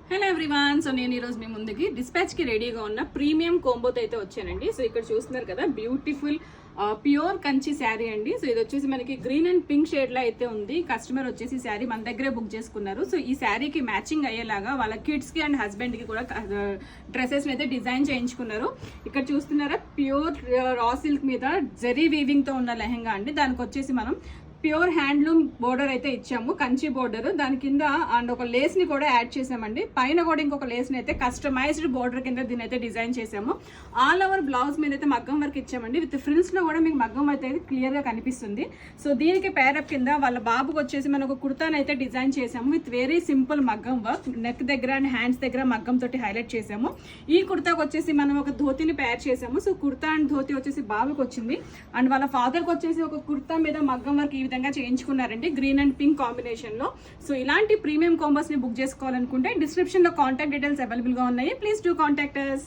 Hello everyone. So నేను ఈరోజు మీ ముందుకి డిస్పాచ్ కి రెడీగా ఉన్న ప్రీమియం కోంబోతో అయితే వచ్చానండి. సో ఇక్కడ చూస్తున్నారు కదా, బ్యూటిఫుల్ ప్యూర్ కంచి శారీ అండి. సో ఇది వచ్చేసి మనకి గ్రీన్ అండ్ పింక్ షేడ్ లో అయితే ఉంది. కస్టమర్ వచ్చేసి శారీ మన దగ్గరే బుక్ చేసుకున్నారు. సో ఈ శారీకి మ్యాచింగ్ అయ్యేలాగా వాళ్ళ కిడ్స్ కి అండ్ హస్బెండ్ కి కూడా డ్రెస్సెస్ అయితే డిజైన్ చేయించుకున్నారు. ఇక్కడ చూస్తున్నారా, ప్యూర్ రా సిల్క్ మీద జరీ వీవింగ్ తో ఉన్న లెహంగా అండి. దానికి వచ్చేసి మనం ప్యూర్ హ్యాండ్లూమ్ బోర్డర్ అయితే ఇచ్చాము, కంచి బోర్డర్. దాని కింద అండ్ ఒక లేస్ ని కూడా యాడ్ చేసామండి. పైన కూడా ఇంకొక లేస్ ని అయితే కస్టమైజ్డ్ బోర్డర్ కింద దీని అయితే డిజైన్ చేసాము. ఆల్ ఓవర్ బ్లౌజ్ మీద అయితే మగ్గం వర్క్ ఇచ్చామండి. విత్ ఫ్రిల్స్ లో కూడా మీకు మగ్గం అయితే క్లియర్ గా కనిపిస్తుంది. సో దీనికి పేరప్ కింద వాళ్ళ బాబుకి వచ్చేసి మనం ఒక కుర్తాని అయితే డిజైన్ చేసాము విత్ వెరీ సింపుల్ మగ్గం వర్క్. నెక్ దగ్గర అండ్ హ్యాండ్స్ దగ్గర మగ్గం తోటి హైలైట్ చేసాము. ఈ కుర్తాకి వచ్చేసి మనం ఒక ధోతిని పేర్ చేసాము. సో కుర్తా అండ్ ధోతి వచ్చేసి బాబుకి వచ్చింది. అండ్ వాళ్ళ ఫాదర్ కి వచ్చేసి ఒక కుర్తా మీద మగ్గం వర్క్ ఈ విధంగా చేయించుకున్నారండి, గ్రీన్ అండ్ పింక్ కాంబినేషన్ లో. సో ఇలాంటి ప్రీమియం కాంబోస్ ని బుక్ చేసుకోవాలనుకుంటే డిస్క్రిప్షన్ లో కాంటాక్ట్ డీటెయిల్స్ అవైలబుల్ గా ఉన్నాయి. Please do contact us.